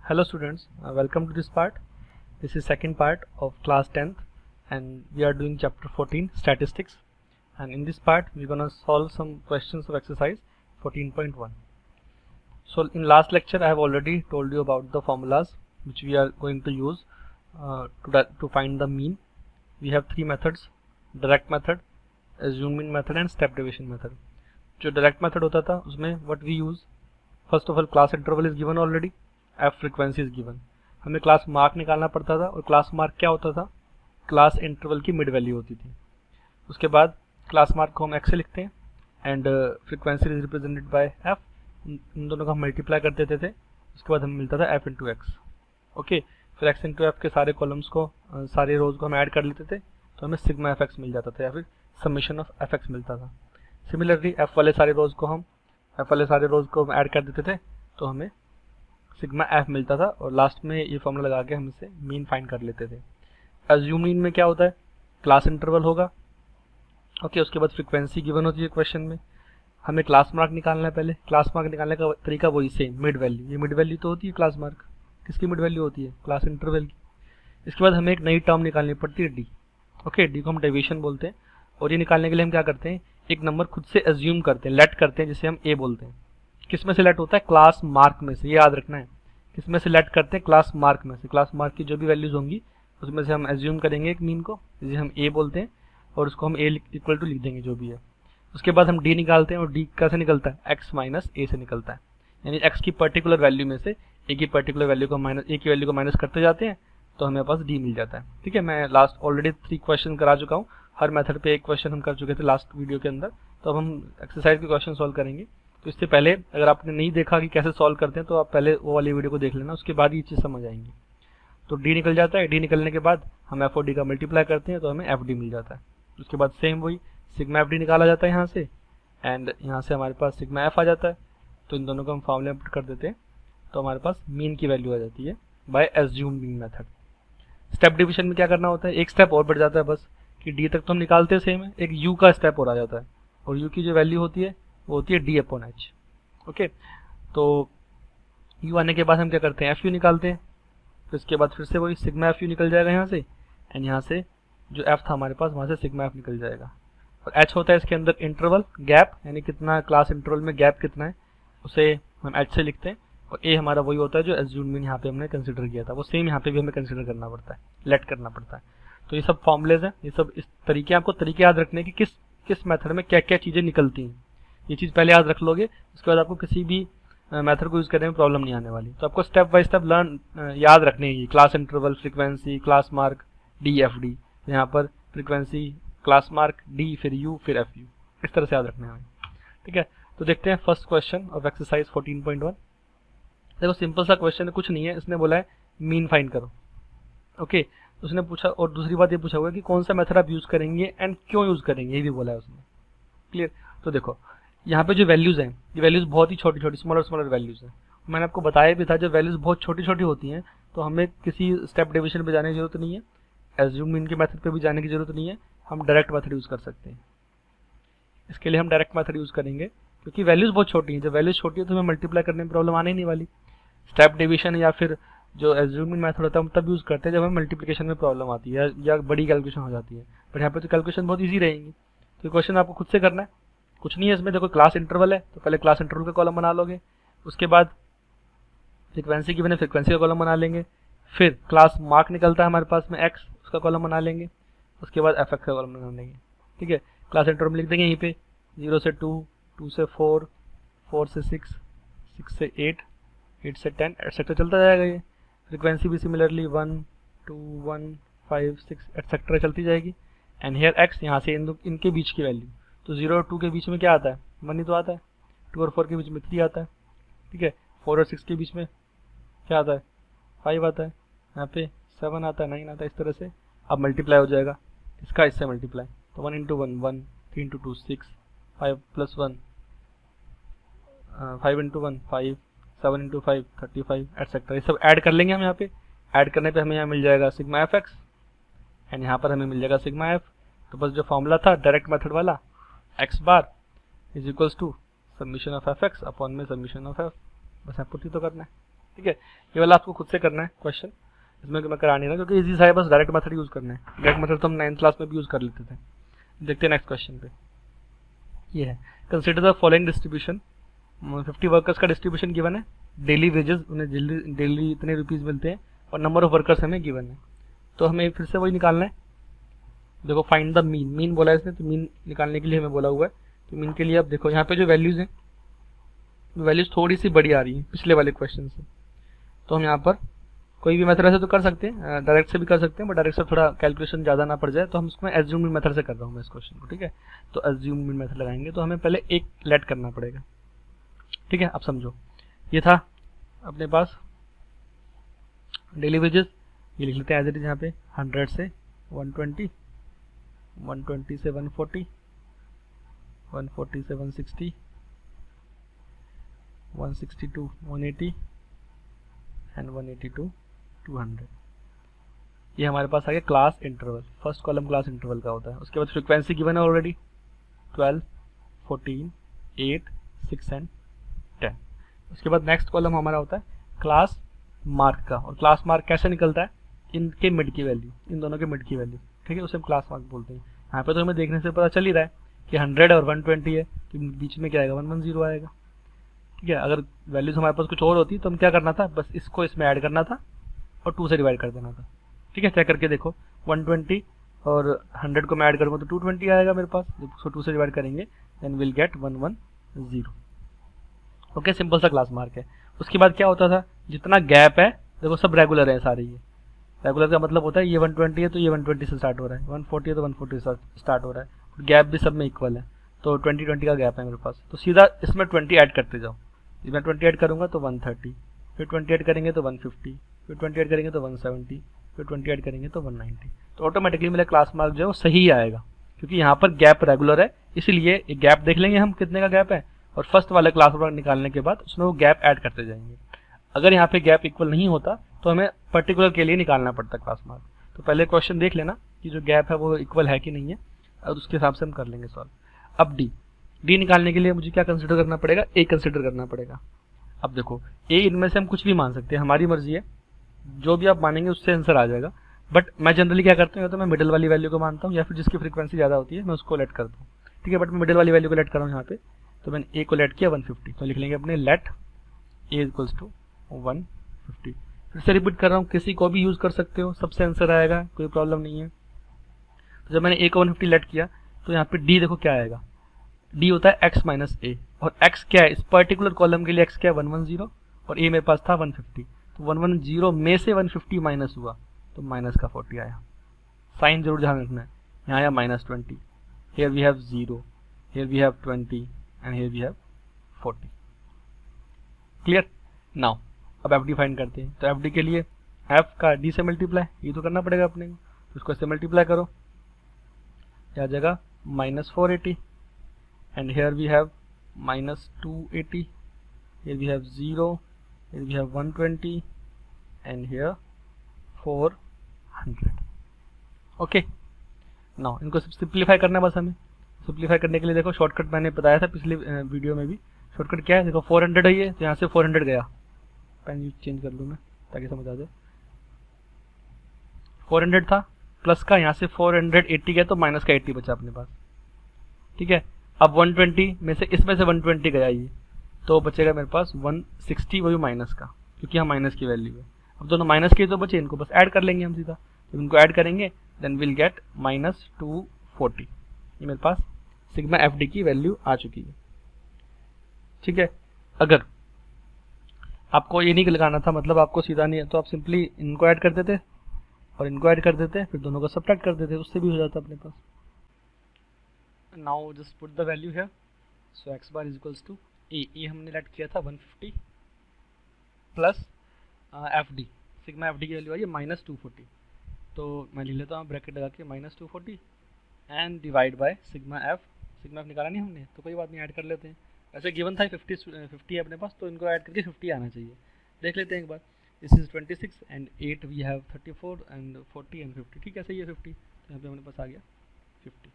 Hello students, welcome to this part. This is second part of class 10th and we are doing chapter 14 statistics, and in this part we're gonna solve some questions of exercise 14.1. So in last lecture I have already told you about the formulas which we are going to use to find the mean. We have three methods: direct method, assumed mean method and step deviation method. जो direct method होता था उसमें what we use, first of all class interval is given already, f frequency is given. हमें class mark निकालना पड़ता था और class mark क्या होता था, क्लास इंटरवल की मिड वैल्यू होती थी. उसके बाद क्लास मार्क को हम x से लिखते हैं and frequency is represented by f. इन दोनों का हम मल्टीप्लाई कर देते थे, उसके बाद हमें मिलता था f इंटू एक्स. ओके, फिर x इंटू एफ के सारे कॉलम्स को सारे रोज को हम ऐड कर लेते थे तो हमें सिग्मा एफ एक्स मिल जाता था या फिर समेशन ऑफ एफ एक्स मिलता था. सिमिलरली f वाले सारे रोज को हम ऐड कर देते थे तो हमें सिग्मा एफ मिलता था और लास्ट में ये फॉर्मूला लगा के हम इसे मीन फाइंड कर लेते थे. अज्यूम मीन में क्या होता है, क्लास इंटरवल होगा. ओके, उसके बाद फ्रीक्वेंसी गिवन होती है क्वेश्चन में. हमें क्लास मार्क निकालना है. पहले क्लास मार्क निकालने का तरीका वही सेम, मिड वैल्यू. ये मिड वैल्यू तो होती है क्लास मार्क. किसकी मिड वैल्यू होती है, क्लास इंटरवल की. इसके बाद हमें एक नई टर्म निकालनी पड़ती है डी. ओके, डी को हम डेविएशन बोलते हैं और ये निकालने के लिए हम क्या करते हैं, एक नंबर खुद से एज्यूम करते हैं, लेट करते हैं, जिसे हम ए बोलते हैं. किस में से लेट होता है, क्लास मार्क में से. ये याद रखना है, किस में से लेट करते हैं, क्लास मार्क में से. क्लास मार्क की जो भी वैल्यूज होंगी उसमें से हम एज्यूम करेंगे एक मीन को, जिसे हम ए बोलते हैं, और उसको हम ए इक्वल टू लिख देंगे जो भी है. उसके बाद हम डी निकालते हैं और डी कैसे निकलता है, एक्स माइनस ए से निकलता है. यानी एक्स की पर्टिकुलर वैल्यू में से ए की पर्टिकुलर वैल्यू को ए की वैल्यू को माइनस करते जाते हैं तो हमें पास डी मिल जाता है. ठीक है, मैं लास्ट ऑलरेडी 3 क्वेश्चन करा चुका हूँ. हर मेथड पे एक क्वेश्चन हम कर चुके थे लास्ट वीडियो के अंदर. तो अब हम एक्सरसाइज के क्वेश्चन सॉल्व करेंगे. तो इससे पहले अगर आपने नहीं देखा कि कैसे सॉल्व करते हैं तो आप पहले वो वाली वीडियो को देख लेना, उसके बाद ये चीज़ समझ आएंगी. तो डी निकल जाता है. डी निकलने के बाद हम एफ और डी का मल्टीप्लाई करते हैं तो हमें एफ डी मिल जाता है. उसके बाद सेम वही सिग्मा एफ डी निकाला जाता है यहाँ से, एंड यहाँ से हमारे पास सिग्मा एफ आ जाता है. तो इन दोनों को हम फॉर्मूले में पुट कर देते हैं तो हमारे पास मीन की वैल्यू आ जाती है by assume mean method. Step division में क्या करना होता है, एक स्टेप और बढ़ जाता है बस, कि डी तक तो हम निकालते हैं सेम है, एक यू का स्टेप और आ जाता है और यू की जो वैल्यू होती है वो होती है डी अपॉन एच. ओके, तो यू आने के बाद हम क्या करते हैं, एफ यू निकालते हैं. फिर इसके बाद फिर से वही सिग्मा एफ यू निकल जाएगा यहाँ से, एंड यहाँ से जो एफ था हमारे पास वहाँ से सिग्मा एफ निकल जाएगा. और एच होता है इसके अंदर इंटरवल गैप, यानी कितना क्लास इंटरवल में गैप कितना है उसे हम एच से लिखते हैं. और ए हमारा वही होता है जो एज्यूम मीन यहाँ पे हमने कंसिडर किया था, वो सेम यहाँ पे भी हमें कंसिडर करना पड़ता है, लेट करना पड़ता है. तो ये सब फॉर्मुलेज हैं, ये सब इस तरीके, आपको तरीके याद रखने की किस मेथड में क्या क्या चीज़ें निकलती हैं. ये चीज़ पहले याद रख लोगे, उसके बाद आपको किसी भी मेथड को यूज़ करने में प्रॉब्लम नहीं आने वाली. तो आपको स्टेप बाय स्टेप याद रखने की, class interval, frequency, class mark, D F D. यहाँ पर फ्रीक्वेंसी, क्लास मार्क, डी, फिर यू, फिर एफ यू, इस तरह से याद रखने हमें. ठीक है, तो देखते हैं फर्स्ट क्वेश्चन ऑफ एक्सरसाइज 14.1. देखो सिंपल सा क्वेश्चन है, कुछ नहीं है. इसने बोला है मीन फाइंड करो. ओके, उसने पूछा, और दूसरी बात ये पूछा हुआ है कि कौन सा मेथड आप यूज़ करेंगे एंड क्यों यूज़ करेंगे, ये भी बोला है उसने. क्लियर. तो देखो यहाँ पे जो वैल्यूज़ हैं, ये वैल्यूज़ बहुत ही छोटी छोटी, स्मॉलर वैल्यूज़ हैं. मैंने आपको बताया भी था जब वैल्यूज़ बहुत छोटी छोटी होती हैं तो हमें किसी स्टेप डिवीजन पे जाने की जरूरत नहीं है, एज्यूम मीन के मेथड पे भी जाने की जरूरत नहीं है. हम डायरेक्ट मेथड यूज़ कर सकते हैं. इसके लिए हम डायरेक्ट मेथड यूज़ करेंगे क्योंकि वैल्यूज़ बहुत छोटी हैं. जब वैल्यूज़ छोटी है तो हमें मल्टीप्लाई करने में प्रॉब्लम आने ही नहीं वाली. स्टेप डिवीजन या फिर जो एज्यूम मीन मेथड होता है हम तब यूज़ करते हैं जब हमें मल्टीप्लिकेशन में प्रॉब्लम आती है या बड़ी कैलकुलेशन हो जाती है. बट यहाँ पे तो कैलकुलेशन बहुत ईजी रहेंगी. तो क्वेश्चन आपको खुद से करना है, कुछ नहीं है इसमें. देखो क्लास इंटरवल है तो पहले क्लास इंटरवल का कॉलम बना लोगे. उसके बाद फ्रीक्वेंसी की बने फ्रीक्वेंसी का कॉलम बना लेंगे. फिर क्लास मार्क निकलता है हमारे पास में एक्स, उसका कॉलम बना लेंगे. उसके बाद एफ एक्स का कॉलम बना लेंगे. ठीक है, क्लास इंटरवल लिख देंगे यहीं पे 0 से 2, 2 से 4, 4 से 6, 6 से 8, 8 से 10 एटसेट्रा चलता जाएगा. ये फ्रीक्वेंसी भी सिमिलरली 1, 2, 1, 5, 6 एटसेट्रा चलती जाएगी. एंड हेयर एक्स, यहाँ से इनके बीच की वैल्यू, तो 0 और 2 के बीच में क्या आता है, 1 ही तो आता है. 2 और 4 के बीच में 3 आता है. ठीक है, 4 और 6 के बीच में क्या आता है, 5 आता है. यहाँ पे 7 आता है, 9 आता है. इस तरह से अब मल्टीप्लाई हो जाएगा इसका इससे मल्टीप्लाई. तो 1 into 1 1, 3 into 2 6, 5 plus 1 5 into 1 5, 7 into 5 35 etcetera. ये सब ऐड कर लेंगे हम. यहाँ पे ऐड करने पे हमें यहाँ मिल जाएगा सिग्मा एफ एक्स एंड यहाँ पर हमें मिल जाएगा सिग्मा एफ. तो बस जो फॉर्मूला था डायरेक्ट मेथड वाला, X bar is equals to summation of F X upon में समीशन ऑफ एफ. बस यहाँ पुट ही तो करना है. ठीक है, ये वाला आपको खुद से करना है क्वेश्चन, इसमें मैं करा नहीं रहा क्योंकि इजी सा है, बस डायरेक्ट मेथड यूज़ करना है। डायरेक्ट मेथड तो हम 9th क्लास में भी यूज़ कर लेते थे। देखते हैं नेक्स्ट क्वेश्चन पे, ये है consider the following distribution. 50 workers का डिस्ट्रीब्यूशन गिवन है, डेली वेजेस उन्हें डेली इतने रुपीज़ मिलते हैं और नंबर ऑफ वर्कर्स हमें गिवन है। तो हमें फिर से वही निकालना है। देखो फाइंड द मीन, मीन बोला है इसने, तो मीन निकालने के लिए हमें बोला हुआ है। तो मीन के लिए अब देखो यहाँ पे जो वैल्यूज़ हैं, वैल्यूज़ थोड़ी सी बड़ी आ रही हैं पिछले वाले क्वेश्चन से। तो हम यहाँ पर कोई भी मेथड से तो कर सकते हैं, डायरेक्ट से भी कर सकते हैं, बट डायरेक्ट से थोड़ा कैलकुलेशन ज़्यादा ना पड़ जाए, तो हम उसमें एज्यूम्ड मेथड से कर रहा हूँ मैं इस क्वेश्चन को। ठीक है, तो एज्यूम्ड मेथड लगाएंगे तो हमें पहले एक लेट करना पड़ेगा। ठीक है, अब समझो, ये था अपने पास डेली वेजेस, ये लिख लेते हैं एज इट इज। यहाँ पे 100 से 120, 120 से 140, 140 से 160, 160 टू 180 एंड 180 टू 200। ये हमारे पास आ गया class interval, first column class interval का होता है। उसके बाद फ्रीक्वेंसी गिवन है ऑलरेडी 12, 14, 8, 6 एंड 10। उसके बाद नेक्स्ट कॉलम हमारा होता है क्लास मार्क का, और क्लास मार्क कैसे निकलता है, इनके मिड की वैल्यू, इन दोनों के मिड की वैल्यू। ठीक है, उसे हम क्लास मार्क बोलते हैं। यहाँ पे तो हमें देखने से पता चल ही रहा है कि 100 और 120 है, तो बीच में क्या आएगा, 110 आएगा। ठीक है, अगर वैल्यूज हमारे पास कुछ और होती तो हम क्या करना था, बस इसको इसमें ऐड करना था और 2 से डिवाइड कर देना था। ठीक है, चेक करके देखो, 120 और 100 को मैं ऐड करूँगा तो 220 आएगा मेरे पास, जब उसको 2 से डिवाइड करेंगे then will get 110। Okay, simple सा क्लास मार्क है। उसके बाद क्या होता था, जितना गैप है, देखो सब रेगुलर है सारे, ये रेगुलर का मतलब होता है ये 120 है तो ये 120 से स्टार्ट हो रहा है, 140 है तो 140 से स्टार्ट हो रहा है, गैप भी सब में इक्वल है, तो 20 का गैप है मेरे पास। तो सीधा इसमें 20 ऐड करते जाओ, मैं 20 ऐड करूँगा तो 130, फिर 20 ऐड करेंगे तो 150, फिर 20 ऐड करेंगे तो 170, फिर 20 ऐड करेंगे तो 190। तो ऑटोमेटिकली मेरा क्लास मार्क जो है वो सही ही आएगा, क्योंकि यहाँ पर गैप रेगुलर है, इसीलिए एक गैप देख लेंगे हम कितने का गैप है, और फर्स्ट वाले क्लास मार्क निकालने के बाद उसमें वो गैप ऐड करते जाएंगे। अगर यहाँ पे गैप इक्वल नहीं होता तो हमें पर्टिकुलर के लिए निकालना पड़ता क्लास मार्क। तो पहले क्वेश्चन देख लेना कि जो गैप है वो इक्वल है कि नहीं है, और उसके हिसाब से हम कर लेंगे सॉल्व। अब डी निकालने के लिए मुझे क्या कंसिडर करना पड़ेगा, ए कंसिडर करना पड़ेगा। अब देखो ए इनमें से हम कुछ भी मान सकते हैं, हमारी मर्जी है, जो भी आप मानेंगे उससे आंसर आ जाएगा। बट मैं जनरली क्या करता हूँ, या तो मैं मिडिल वाली वैल्यू को मानता हूँ, या फिर जिसकी फ्रीक्वेंसी ज़्यादा होती है मैं उसको लेट करता हूँ। ठीक है, बट मैं मिडिल वाली वैल्यू को लेट कर रहा हूँ यहाँ पे, तो मैंने ए को लेट किया 150, तो लिख लेंगे अपने लेट ए इक्वल्स टू 150। फिर से रिपीट कर रहा हूँ, किसी को भी यूज़ कर सकते हो, सबसे आंसर आएगा, कोई प्रॉब्लम नहीं है। तो जब मैंने ए को 150 लेट किया तो यहाँ पे डी देखो क्या आएगा, डी होता है x माइनस ए, और x क्या है इस पर्टिकुलर कॉलम के लिए, x क्या है 110, और ए मेरे पास था 150, तो 110 में से 150 माइनस हुआ तो माइनस का 40 आया। साइन जरूर ध्यान रखना है, यहाँ आया -20, here we have 0, here we have 20 and here we have 40। Clear? Now अब एफ डी फाइंड करते हैं। तो एफ डी के लिए एफ का डी से मल्टीप्लाई, ये तो करना पड़ेगा अपने को, तो उसको इससे मल्टीप्लाई करो, क्या जगह -480, and here we have -280, here we have 0, here we have 120 and here 400। Okay, now इनको सिंप्लीफाई करना है बस हमें। सिंप्लीफाई करने के लिए देखो शॉर्टकट मैंने बताया था पिछले वीडियो में भी, शॉर्टकट क्या है, देखो 400 है ये, तो यहाँ से 400 गया, पेन चेंज कर लूँ मैं ताकि समझ आ जाए। 400 था प्लस का, यहाँ से 480 गया तो माइनस का 80 बचा अपने पास। ठीक है, अब 120 में से इसमें से 120 गया ये, तो बचेगा मेरे पास 160, वो भी माइनस का, क्योंकि यहाँ माइनस की वैल्यू है। अब दोनों माइनस के तो बचे, इनको बस ऐड कर लेंगे हम सीधा, जब इनको ऐड करेंगे देन विल गेट -240। ये मेरे पास सिग्मा एफ डी की वैल्यू आ चुकी है। ठीक है, अगर आपको ये नहीं लगाना था, मतलब आपको सीधा नहीं है, तो आप सिंपली इनको ऐड कर देते और इनको ऐड कर देते, फिर दोनों को सब्ट्रैक्ट कर देते, उससे भी हो जाता अपने पास। Now just put the value here, so x bar is equals to ए हमने लेट किया था 150 plus F D, sigma F D की वैल्यू आई है -240, तो मैं लिख लेता हूँ ब्रैकेट लगा के -240 and divide by sigma F निकाला नहीं हमने, तो कोई बात नहीं, ऐड कर लेते हैं। वैसे गिवन था 50 है अपने पास, तो इनको ऐड करके 50 आना चाहिए। देख लेते हैं एक बार, this is 26 and 8 we have 34 and 40 and 50। ठीक है, सही है 50, तो यहाँ पे हमारे पास आ गया 50।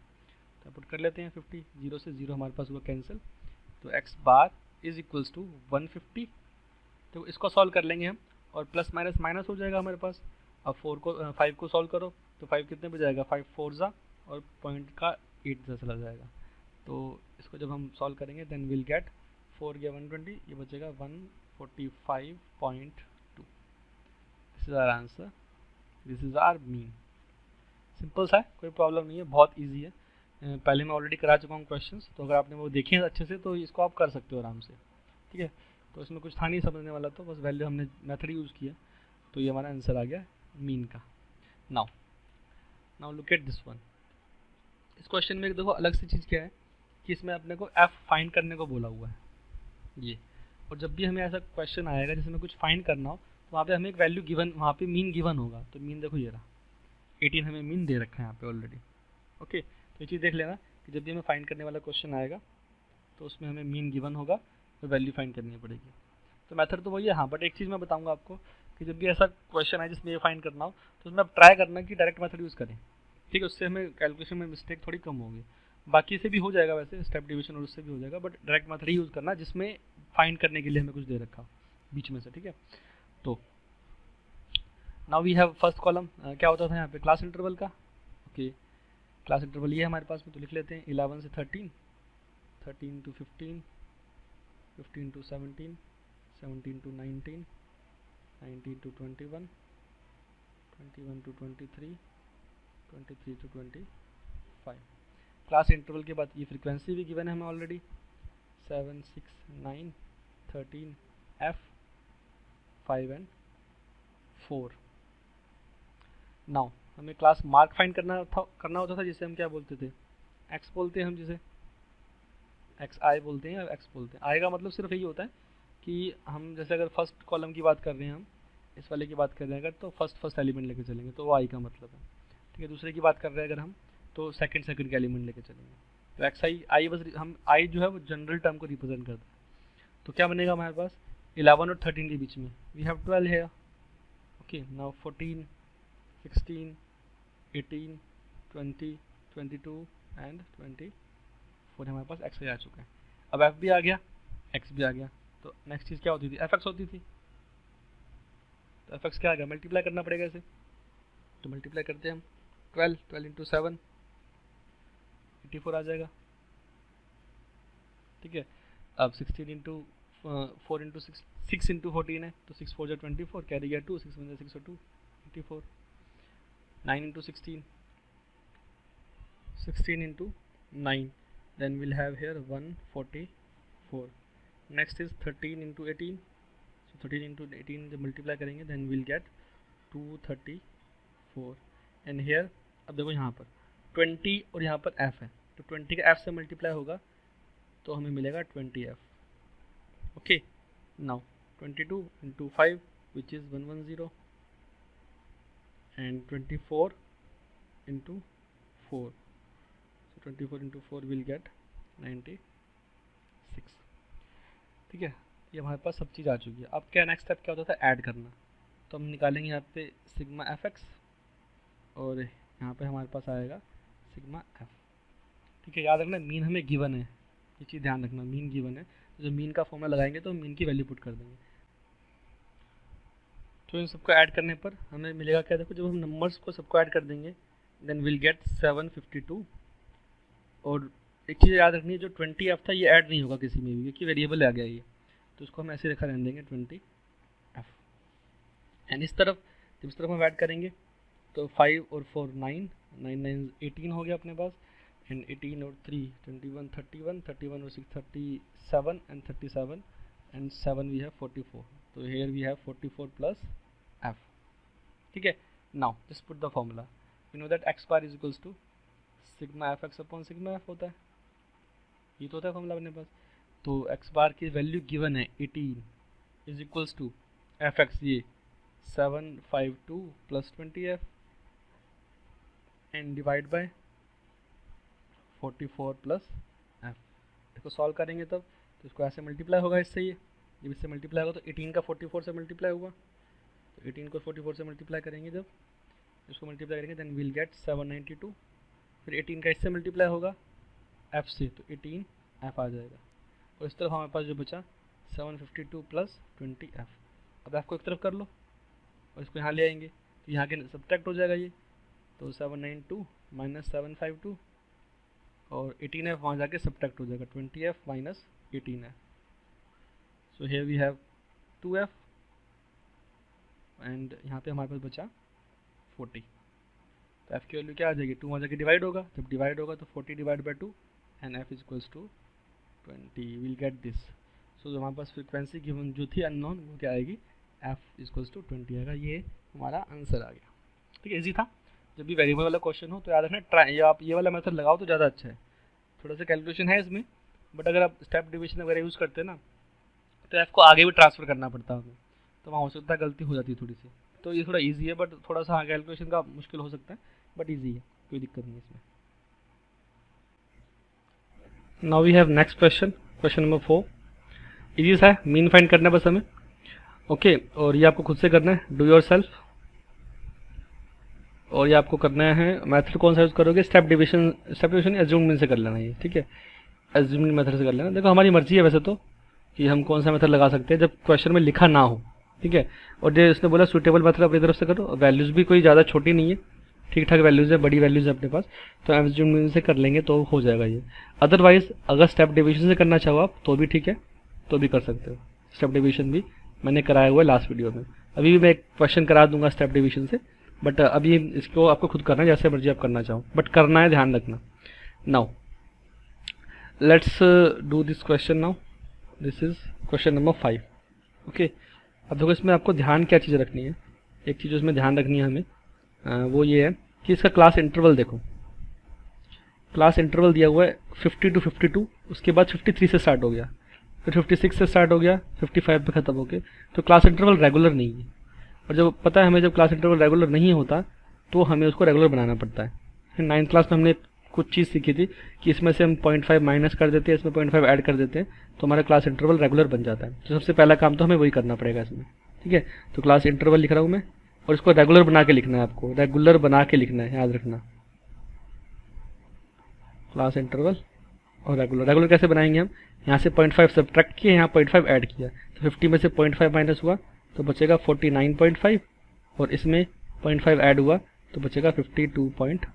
तो पुट कर लेते हैं 50, 0 से 0 हमारे पास हुआ कैंसिल, तो x bar is equals to 150, तो इसको सॉल्व कर लेंगे हम, और प्लस माइनस माइनस हो जाएगा हमारे पास। अब 5 को सॉल्व करो तो 5 कितने पे जाएगा, 5 4 जा, और पॉइंट का 8 जा चला जाएगा। तो इसको जब हम सॉल्व करेंगे देन विल गेट 4 गया 120, ये बचेगा 145.2। This is our answer, this is our mean. Simple सा है, कोई प्रॉब्लम नहीं है, बहुत ईजी है। पहले मैं ऑलरेडी करा चुका हूँ क्वेश्चंस, तो अगर आपने वो देखे हैं अच्छे से तो इसको आप कर सकते हो आराम से, ठीक है। तो इसमें कुछ था नहीं समझने वाला, तो बस वैल्यू हमने मेथड यूज़ किया, तो ये हमारा आंसर आ गया मीन का। Now look at this one. इस क्वेश्चन में देखो अलग सी चीज़ क्या है कि इसमें अपने को एफ फाइंड करने को बोला हुआ है ये, और जब भी हमें ऐसा क्वेश्चन आएगा जिसमें कुछ फाइंड करना हो तो वहाँ पे हमें एक वैल्यू गिवन, वहाँ पे मीन गिवन होगा। तो मीन देखो ये रहा 18 हमें मीन दे रखा है यहाँ पे ऑलरेडी। ओके, तो ये चीज़ देख लेना कि जब भी हमें फाइंड करने वाला क्वेश्चन आएगा तो उसमें हमें मीन गिवन होगा, तो वैल्यू फाइंड करनी पड़ेगी। तो मेथड तो वही है, हाँ, बट एक चीज़ मैं बताऊँगा आपको कि जब भी ऐसा क्वेश्चन आए जिसमें ये फाइंड करना हो तो उसमें आप ट्राई करना कि डायरेक्ट मेथड यूज़ करें, ठीक है। उससे हमें कैलकुलेशन में मिस्टेक थोड़ी कम होगी। बाकी से भी हो जाएगा वैसे, स्टेप डिवीजन और उससे भी हो जाएगा, but direct method he use करना जिसमें फाइंड करने के लिए हमें कुछ दे रखा हो बीच में से, ठीक है। तो now we have first column, क्या होता था यहाँ पे क्लास इंटरवल का। ओके, क्लास इंटरवल ये है हमारे पास में, तो लिख लेते हैं 11 से 13, 13 to 15, 15 to 17, 17 to 19, 19 to 21, 21 to 23, 23 to 25। Class interval के बाद ये फ्रीक्वेंसी भी गिवन है हमें ऑलरेडी, 7 6 9 13 F 5 and 4। नाउ हमें क्लास मार्क फाइंड करना होता था, जिसे हम क्या बोलते थे, एक्स बोलते हैं हम, जिसे एक्स आई बोलते हैं या एक्स बोलते हैं। आई का मतलब सिर्फ यही होता है कि हम जैसे अगर फर्स्ट कॉलम की बात कर रहे हैं, हम इस वाले की बात कर रहे हैं अगर, तो फर्स्ट एलिमेंट लेके चलेंगे तो वो आई का मतलब है, ठीक है। दूसरे की बात कर रहे हैं अगर हम, तो सेकंड का एलिमेंट लेके चलेंगे। तो एक्स आई बस हम आई जो है वो जनरल टर्म को रिप्रेजेंट करता है। तो क्या बनेगा हमारे पास 11 और 13 के बीच में वी हैव 12 है। ओके, नाउ 14 16 18 20 22 एंड 24 हमारे पास एक्स आ चुका है। अब एफ भी आ गया, एक्स भी आ गया, तो नेक्स्ट चीज़ क्या होती थी, एफ एक्स होती थी। तो एफ एक्स क्या आ गया, मल्टीप्लाई करना पड़ेगा इसे, तो मल्टीप्लाई करते हैं हम, 12 इंटू 7 84 आ जाएगा, ठीक है। अब 16 इंटू 4 इंटू 6 इंटू 14 है, तो 6 4 24, कैरी गया 2, 6 1 6 2 84। 9 into 16 into 9, then we'll have here 144। next is 13 into 18, so 13 into 18 जब मल्टीप्लाई करेंगे then we'll get 234। and here अब देखो यहाँ पर 20 और यहाँ पर f है, तो 20 का f से मल्टीप्लाई होगा तो हमें मिलेगा 20f। Okay, now 22 into 5 which is 110 and 24 into 4, so 24 into 4 will get 96, ठीक है। ये हमारे पास सब चीज़ आ चुकी है। अब क्या नेक्स्ट स्टेप क्या होता था, ऐड करना। तो हम निकालेंगे यहाँ पे सिग्मा एफ एक्स, और यहाँ पे हमारे पास आएगा सिग्मा एफ, ठीक है। याद रखना मीन हमें गिवन है, ये चीज़ ध्यान रखना, मीन गिवन है, तो जब मीन का फॉर्मूला लगाएंगे तो मीन की वैल्यू पुट कर देंगे। तो इन सबको ऐड करने पर हमें मिलेगा क्या, देखो जब हम नंबर्स को सबको ऐड कर देंगे देन विल गेट 752। और एक चीज़ याद रखनी है, जो 20f था ये ऐड नहीं होगा किसी में भी, क्योंकि वेरिएबल आ गया ये, तो उसको हम ऐसे लिखा रहने देंगे 20f। एंड इस तरफ जब इस तरफ हम ऐड करेंगे तो 5 और 4 9 9 9 18 हो गया अपने पास, एंड 18 और 3 21 31 31 और 6 37 एंड 37 एंड 7 वी हैव 44। तो here we have 44 plus f, ठीक है। Now just put the formula, we know that x bar is equals to sigma F X upon sigma F होता है, ये तो होता है फॉर्मूला अपने पास। तो x बार की वैल्यू गिवन है 18 is equals to F X, ये 752 plus 20f and divide by 44 plus f। देखो सॉल्व करेंगे तब तो इसको ऐसे मल्टीप्लाई होगा इससे, ये जब इससे मल्टीप्लाई होगा तो 18 का 44 से मल्टीप्लाई हुआ, तो 18 को 44 से मल्टीप्लाई करेंगे, जब इसको मल्टीप्लाई करेंगे देन विल गेट 792। फिर 18 का इससे मल्टीप्लाई होगा f से, तो 18f आ जाएगा। और इस तरफ हमारे पास जो बचा 752 प्लस 20f, अब f को एक तरफ कर लो और इसको यहाँ ले आएंगे तो यहाँ के सब्ट्रैक्ट हो जाएगा ये, तो 792 माइनस 752 और 18f वहाँ जाके सब्ट्रैक्ट हो जाएगा 20f minus 18f। So here we have 2f and यहाँ पे हमारे पास बचा 40। तो f की वैल्यू क्या आ जाएगी, 2 वहाँ जाके डिवाइड होगा, जब डिवाइड होगा तो 40 divide by 2 and f is equals to 20, will get this. So जो हमारे पास फ्रिक्वेंसी गिवन जो थी अननोन वो क्या आएगी, f इक्वल्स टू 20 आएगा। ये हमारा आंसर आ गया। ठीक है, इजी था। जब भी वेरिएबल वाला क्वेश्चन हो तो याद रखना ट्राई, आप ये वाला मेथड लगाओ तो ज़्यादा अच्छा है। थोड़ा सा कैलकुलेशन है इसमें, बट अगर आप स्टेप डिवीजन वगैरह यूज़ करते हैं ना तो f को आगे भी ट्रांसफ़र करना पड़ता है हमें, तो वहाँ हो सकता है गलती हो जाती है थोड़ी सी। तो ये थोड़ा इजी है, बट थोड़ा सा हाँ कैलकुलेशन का मुश्किल हो सकता है, बट इजी है, कोई दिक्कत नहीं है इसमें। Now we have next question, question number 4। Easy सा है, मीन फाइंड करना है बस हमें। ओके, और ये आपको खुद से करना है, डू योर सेल्फ। और ये आपको करना है, मेथड कौन सा यूज़ करोगे, स्टेप डिवीजन एज्यूम्ड मीन से कर लेना ये। ठीक है, एज्यूम्ड मेथड से कर लेना। देखो हमारी मर्जी है वैसे तो कि हम कौन सा मेथड लगा सकते हैं जब क्वेश्चन में लिखा ना हो। ठीक है, और जो इसने बोला सूटेबल मेथड अपनी तरफ से करो, वैल्यूज़ भी कोई ज़्यादा छोटी नहीं है, ठीक ठाक वैल्यूज़ है, बड़ी वैल्यूज़ है अपने पास, तो एज्यूम्ड मीन से कर लेंगे तो हो जाएगा ये। अदरवाइज अगर स्टेप डिवीजन से करना चाहो आप तो भी ठीक है, तो भी कर सकते हो। स्टेप डिवीजन भी मैंने कराया हुआ है लास्ट वीडियो में, अभी भी मैं एक क्वेश्चन करा दूंगा स्टेप डिवीजन से, बट अभी इसको आपको खुद करना है जैसे मर्जी आप करना चाहो, बट करना है, ध्यान रखना। Now let's do this question. Now this is question number 5। Okay, अब देखो इसमें आपको ध्यान क्या चीज़ रखनी है, एक चीज़ इसमें ध्यान रखनी है हमें, वो ये है कि इसका क्लास इंटरवल देखो, क्लास इंटरवल दिया हुआ है 50 to 52, उसके बाद 53 से स्टार्ट हो गया, फिर 56 से स्टार्ट हो गया, 55 पे ख़त्म हो गया, तो क्लास इंटरवल रेगुलर नहीं है। और जब पता है हमें, जब क्लास इंटरवल रेगुलर नहीं होता तो हमें उसको रेगुलर बनाना पड़ता है। 9th क्लास में हमने कुछ चीज़ सीखी थी कि इसमें से हम 0.5 माइनस कर देते हैं, इसमें 0.5 ऐड कर देते हैं, तो हमारा क्लास इंटरवल रेगुलर बन जाता है। तो सबसे पहला काम तो हमें वही करना पड़ेगा इसमें। ठीक है, तो क्लास इंटरवल लिख रहा हूँ मैं, और इसको रेगुलर बना के लिखना है, आपको रेगुलर बना के लिखना है, याद रखना। क्लास इंटरवल और रेगुलर कैसे बनाएंगे हम, यहाँ से 0.5 सब्ट्रैक्ट किया, यहाँ 0.5 ऐड किया, तो 50 में से 0.5 माइनस हुआ तो बचेगा 49.5, और इसमें 0.5 ऐड हुआ तो बचेगा 52.5।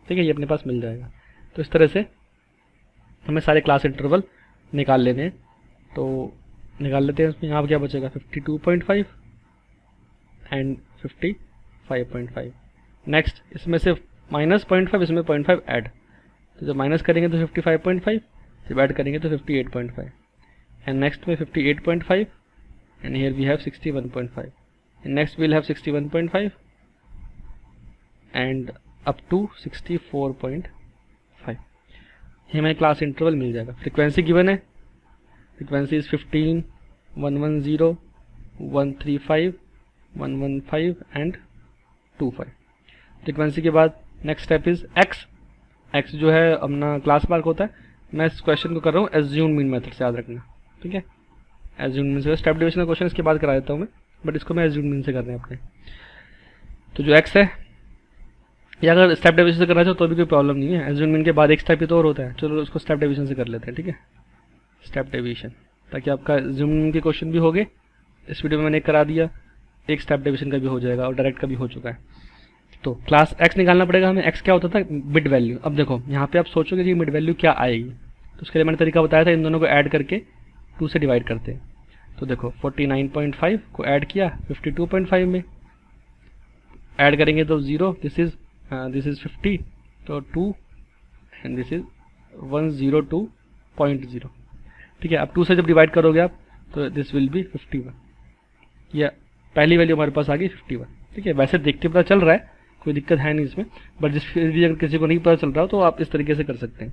ठीक है, ये अपने पास मिल जाएगा। तो इस तरह से हमें सारे क्लास इंटरवल निकाल लेने हैं, तो निकाल लेते हैं। इसमें यहाँ क्या बचेगा 52.5 एंड 55.5। नेक्स्ट इसमें से माइनस 0.5, इसमें 0.5 ऐड, तो जब माइनस करेंगे तो 55.5, जब ऐड करेंगे तो 58.5, एंड नेक्स्ट में 58.5, and here we have 61.5, and next we'll have 61.5 and up to 64.5। ये हमें क्लास इंटरवल मिल जाएगा। फ्रिक्वेंसी गिवन है, फ्रिक्वेंसी इज 15, 110, 135, 115 एंड 25। फ्रिक्वेंसी के बाद नेक्स्ट स्टेप इज एक्स जो है अपना क्लास मार्क होता है। मैं इस क्वेश्चन को कर रहा हूँ एज्यूम्ड मीन मेथड से, याद रखना। ठीक है, एज्यूम्ड मीन से स्टेप डिवीजन का क्वेश्चन इसके बाद करा देता हूँ मैं, बट इसको मैं एज्यूम्ड मीन से कर रहे हैं अपने। तो जो एक्स है, या अगर स्टेप डिवीजन से करना चाहो तो भी कोई प्रॉब्लम नहीं है। एज्यूम्ड मीन के बाद एक स्टेप ही तो और होता है, चलो उसको स्टेप डिवीजन से कर लेते हैं। ठीक है, स्टेप डिवीजन, ताकि आपका एज्यूम्ड मीन के क्वेश्चन भी हो गए। इस वीडियो में मैंने करा दिया, एक स्टेप डिवीजन का भी हो जाएगा और डायरेक्ट का भी हो चुका है। तो क्लास एक्स निकालना पड़ेगा हमें। एक्स क्या होता था, मिड वैल्यू। अब देखो यहाँ पे आप सोचोगे कि मिड वैल्यू क्या आएगी, तो उसके लिए मैंने तरीका बताया था, इन दोनों को ऐड करके 2 से डिवाइड करते हैं। तो देखो 49.5 को ऐड किया 52.5 में, ऐड करेंगे तो 0, दिस इज 50, तो 2 एंड दिस इज 102.0। ठीक है, अब 2 से जब डिवाइड करोगे आप तो दिस विल बी 51। या पहली वैल्यू हमारे पास आ गई 51। ठीक है, वैसे देखते पता चल रहा है, कोई दिक्कत है नहीं इसमें, बट जिस फिर भी अगर किसी को नहीं पता चल रहा हो तो आप इस तरीके से कर सकते हैं।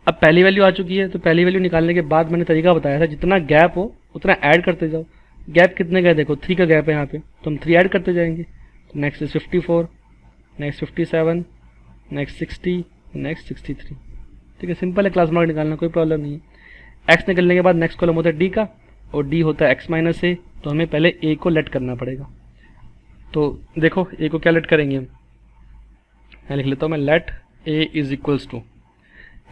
अब पहली वैल्यू आ चुकी है, तो पहली वैल्यू निकालने के बाद मैंने तरीका बताया था, जितना गैप हो उतना ऐड करते जाओ। गैप कितने का है, देखो 3 का गैप है यहाँ पे, तो हम 3 ऐड करते जाएंगे। तो next is 54, next 57, next 60, next 63। ठीक है, सिंपल है क्लास मार्क निकालना, कोई प्रॉब्लम नहीं है। एक्स निकलने के बाद नेक्स्ट कॉलम होता है डी का, और डी होता है एक्स माइनस ए, तो हमें पहले ए को लेट करना पड़ेगा। तो देखो ए को क्या लेट करेंगे हम, मैं लिख लेता हूँ मैं, let A is equals to,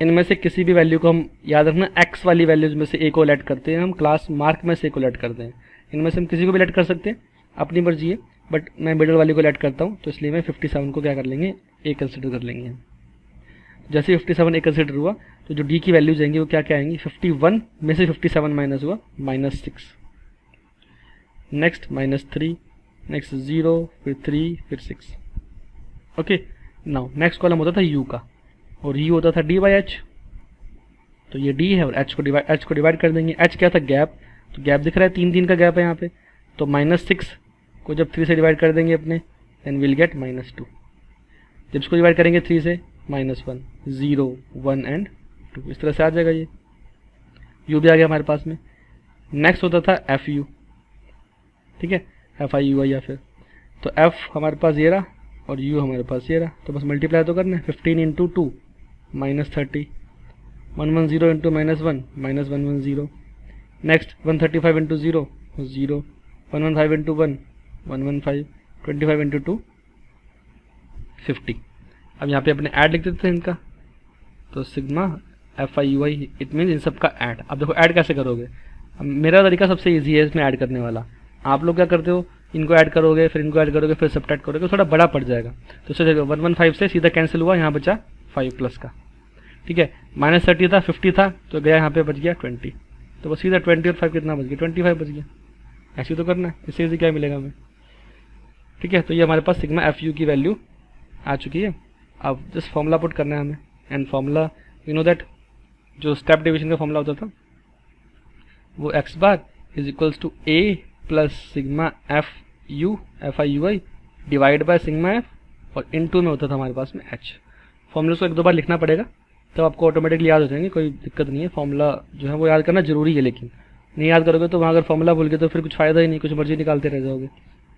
इनमें से किसी भी वैल्यू को हम, याद रखना एक्स वाली वैल्यूज में से ए को लेट करते हैं हम, क्लास मार्क में से ए को लेट करते हैं। इनमें से हम किसी को भी लेट कर सकते हैं, अपनी मर्जी है, बट मैं मिडल वाली को लेट करता हूँ, तो इसलिए मैं 57 को क्या कर लेंगे, ए कंसिडर कर लेंगे। जैसे ही 57 ए कंसिडर हुआ तो जो डी की वैल्यू जाएंगी वो क्या क्या आएंगी, 51 में से 57 माइनस हुआ -6, नेक्स्ट -3, नेक्स्ट 0, फिर 3, फिर 6। ओके, नाउ नेक्स्ट कॉलम होता था यू का, और यू होता था डी बाई एच। तो ये डी है और एच को डिवाइड कर देंगे। एच क्या था, गैप, तो गैप दिख रहा है 3 का गैप है यहाँ पे, तो -6 को जब 3 से डिवाइड कर देंगे अपने, देन विल गेट -2। जब इसको डिवाइड करेंगे 3 से, -1, 0, 1 एंड 2, इस तरह से आ जाएगा ये। यू भी आ गया हमारे पास में। नेक्स्ट होता था एफ यू, ठीक है, FIUI या फिर, तो एफ हमारे पास ये रहा और यू हमारे पास ये रहा, तो बस मल्टीप्लाई तो करना है। 15 into 2 -30, 110 into -1 -110, next 135 into 0 0, 115 into 1 115, 25 into 2 50। अब यहाँ पे अपने ऐड लिख देते हैं इनका, तो sigma FIUI it means in सब का ऐड। अब देखो ऐड कैसे करोगे, अब मेरा तरीका सबसे ईजी है इसमें ऐड करने वाला। आप लोग क्या करते हो, इनको ऐड करोगे, फिर इनको ऐड करोगे, फिर सबट्रैक्ट करोगे, थोड़ा बड़ा पड़ जाएगा। तो उससे 115 से सीधा कैंसिल हुआ, यहाँ बचा 5 प्लस का, ठीक है। -30 था, 50 था, तो गया यहाँ पे बच गया 20, तो बस सीधा 20 और 5 कितना बच गया, 25 बच गया। ऐसे तो करना है, इससे इजी क्या मिलेगा हमें, ठीक है। तो ये हमारे पास सिग्मा FU की वैल्यू आ चुकी है। अब जस्ट फॉर्मूला पुट करना है हमें, and formula you know that, जो स्टेप डिवीजन का फॉर्मूला होता था वो x bar is equals to a plus sigma FIUI divide by sigma f, और इनटू में होता था हमारे पास में h। फॉर्मूले को 1-2 बार लिखना पड़ेगा, तब आपको ऑटोमेटिकली याद हो जाएंगे, कोई दिक्कत नहीं है। फॉर्मूला जो है वो याद करना जरूरी है, लेकिन नहीं याद करोगे तो वहाँ अगर फॉर्मूला भूल गए तो फिर कुछ फ़ायदा ही नहीं, कुछ मर्जी निकालते रह जाओगे।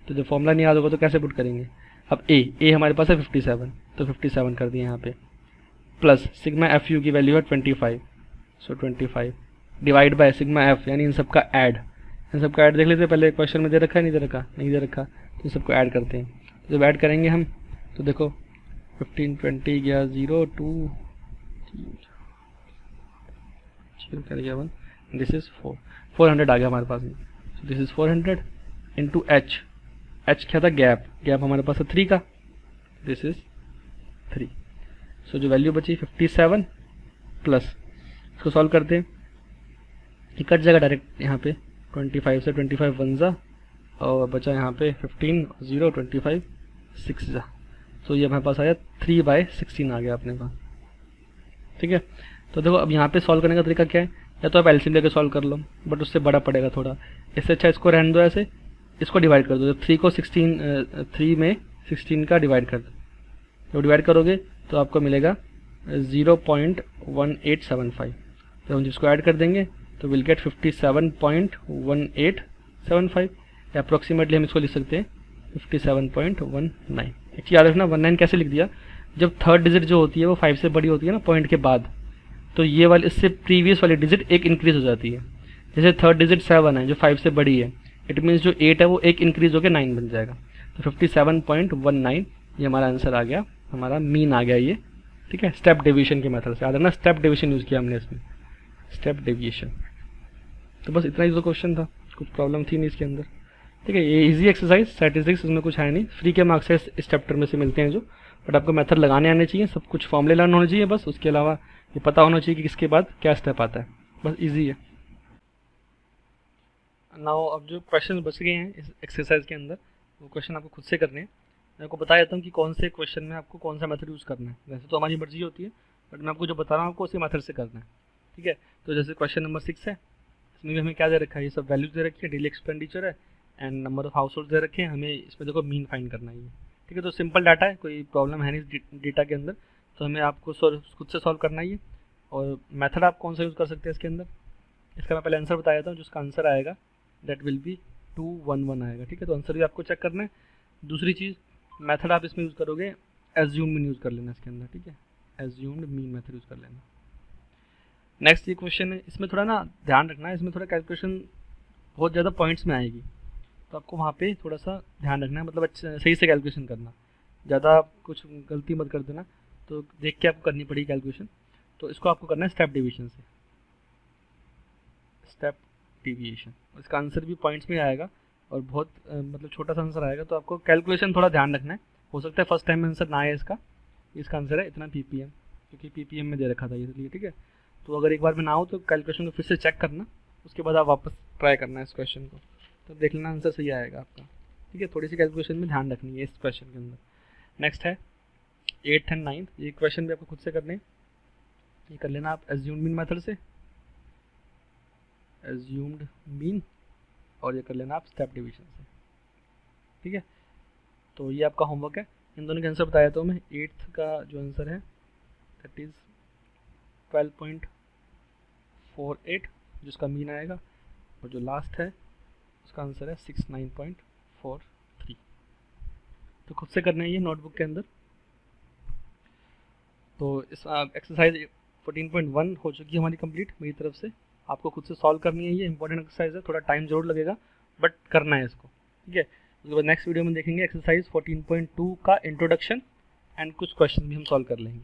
तो जब फॉर्मूला नहीं याद होगा तो कैसे पुट करेंगे। अब ए हमारे पास है 57, तो 57 कर दिए यहाँ पे, प्लस सिग्मा FU की वैल्यू है 25, सो 25 डिवाइड बाय सिग्मा f, यानी इन सब का ऐड। इन सब का ऐड देख लेते हैं पहले, क्वेश्चन में दे रखा है, नहीं दे रखा, नहीं दे रखा, तो इन सबको ऐड करते हैं। तो जब ऐड करेंगे हम, तो देखो 15 20 गया 0 2 कर गया 1, दिस इज 400 आ गया हमारे पास में। So this is 400 into H क्या था, गैप हमारे पास है 3 का, दिस इज 3। सो जो वैल्यू बची 57 प्लस, इसको सॉल्व करते हैं, ये कट जाएगा डायरेक्ट यहाँ पे, 25 से 25 1 जा, और बचा यहाँ पे 15 0 25 6 जा। तो ये हमारे पास आया 3/16 आ गया अपने पास, ठीक है। तो देखो अब यहाँ पे सॉल्व करने का तरीका क्या है, या तो आप एलसीएम लेके सॉल्व कर लो, बट उससे बड़ा पड़ेगा थोड़ा, इससे अच्छा इसको रहने दो ऐसे, इसको डिवाइड कर दो। 3 को 3 में 16 का डिवाइड कर दो, जब डिवाइड करोगे तो आपको मिलेगा 0.1875। तो हम जिसको ऐड कर देंगे तो विल गेट 57.1875, अप्रोक्सीमेटली हम इसको लिख सकते हैं 57.19। एक चीज़ याद रखना, 19 कैसे लिख दिया, जब थर्ड डिजिट जो होती है वो 5 से बड़ी होती है ना पॉइंट के बाद, तो ये वाली इससे प्रीवियस वाली डिजिट एक इंक्रीज हो जाती है। जैसे थर्ड डिजिट 7 है जो 5 से बड़ी है, इट मीन्स जो 8 है वो एक इंक्रीज होकर 9 बन जाएगा। तो 57.19 ये हमारा आंसर आ गया, हमारा मीन आ गया ये, ठीक है। स्टेप डेविएशन के मेथड से, याद रखना स्टेप डेविएशन यूज़ किया हमने इसमें, स्टेप डेविएशन। तो बस इतना ही तो क्वेश्चन था, कुछ प्रॉब्लम थी नहीं इसके अंदर, ठीक है। ये इजी एक्सरसाइज स्टैटिस्टिक्स, इसमें कुछ है नहीं, फ्री के मार्क्स इस चैप्टर में से मिलते हैं जो, बट आपको मेथड लगाने आने चाहिए, सब कुछ फॉर्मूले लर्न होने चाहिए बस, उसके अलावा ये पता होना चाहिए कि किसके बाद क्या स्टेप आता है, बस इजी है। नाउ अब जो क्वेश्चन बच गए हैं इस एक्सरसाइज के अंदर, वो क्वेश्चन आपको खुद से करने हैं। मैं आपको बता देता हूँ कि कौन से क्वेश्चन में आपको कौन सा मेथड यूज़ करना है। वैसे तो हमारी मर्जी होती है, बट मैं आपको जो बता रहा हूँ आपको उसी मेथड से करना है, ठीक है। तो जैसे क्वेश्चन नंबर 6 है, इसमें भी हमें क्या दे रखा है, ये सब वैल्यूज दे रखी है, डेली एक्सपेंडिचर है and number of household दे रखे हैं, हमें इसमें देखो मीन फाइंड करना है, ठीक है। तो सिंपल डाटा है, कोई प्रॉब्लम है नहीं डेटा के अंदर, तो हमें आपको खुद से सॉल्व करना ही है। और मेथड आप कौन सा यूज़ कर सकते हैं इसके अंदर, इसका मैं पहले आंसर बताया था, जिसका आंसर आएगा दैट विल बी 211 आएगा, ठीक है। तो आंसर भी आपको चेक करना है। दूसरी चीज़, मेथड आप इसमें यूज़ करोगे, एज्यूम मीन यूज़ कर लेना इसके अंदर, ठीक है, एज्यूम्ड मीन मेथड यूज़ कर लेना। नेक्स्ट ये क्वेश्चन है, इसमें थोड़ा ना ध्यान रखना है, इसमें थोड़ा कैलकुलेशन बहुत ज़्यादा पॉइंट्स में आएगी, तो आपको वहाँ पे थोड़ा सा ध्यान रखना है, मतलब अच्छा सही से कैलकुलेशन करना, ज़्यादा कुछ गलती मत कर देना, तो देख के आपको करनी पड़ेगी कैलकुलेशन। तो इसको आपको करना है स्टेप डिवीजन से, स्टेप डिविएशन। इसका आंसर भी पॉइंट्स में आएगा और बहुत मतलब छोटा सा आंसर आएगा, तो आपको कैलकुलेशन थोड़ा ध्यान रखना है। हो सकता है फर्स्ट टाइम में आंसर ना आए इसका आंसर है इतना ppm, क्योंकि ppm में दे रखा था इसलिए, ठीक है। तो अगर एक बार में ना हो तो कैलकुलेशन को फिर से चेक करना, उसके बाद आप वापस ट्राई करना है इस क्वेश्चन को, तो देख लेना आंसर सही आएगा आपका, ठीक है। थोड़ी सी कैलकुलेशन में ध्यान रखनी है इस क्वेश्चन के अंदर। नेक्स्ट है 8th एंड 9th, ये क्वेश्चन भी आपको खुद से करने हैं। ये कर लेना आप एज्यूम्ड मीन मेथड से, एज्यूम्ड मीन, और ये कर लेना आप स्टेप डिवीजन से, ठीक है। तो ये आपका होमवर्क है। इन दोनों के आंसर बताया तो मैं 8th का जो आंसर है दैट इज़ 12.48 जिसका मीन आएगा, और जो लास्ट है उसका आंसर है 69.43। तो खुद से करना है ये नोटबुक के अंदर। तो इस एक्सरसाइज 14.1 हो चुकी है हमारी कंप्लीट मेरी तरफ से। आपको खुद से सॉल्व करनी है, ये इंपॉर्टेंट एक्सरसाइज है, थोड़ा टाइम जरूर लगेगा बट करना है इसको, ठीक है। उसके बाद नेक्स्ट वीडियो में देखेंगे एक्सरसाइज 14.2 का इंट्रोडक्शन एंड कुछ क्वेश्चन भी हम सॉल्व कर लेंगे।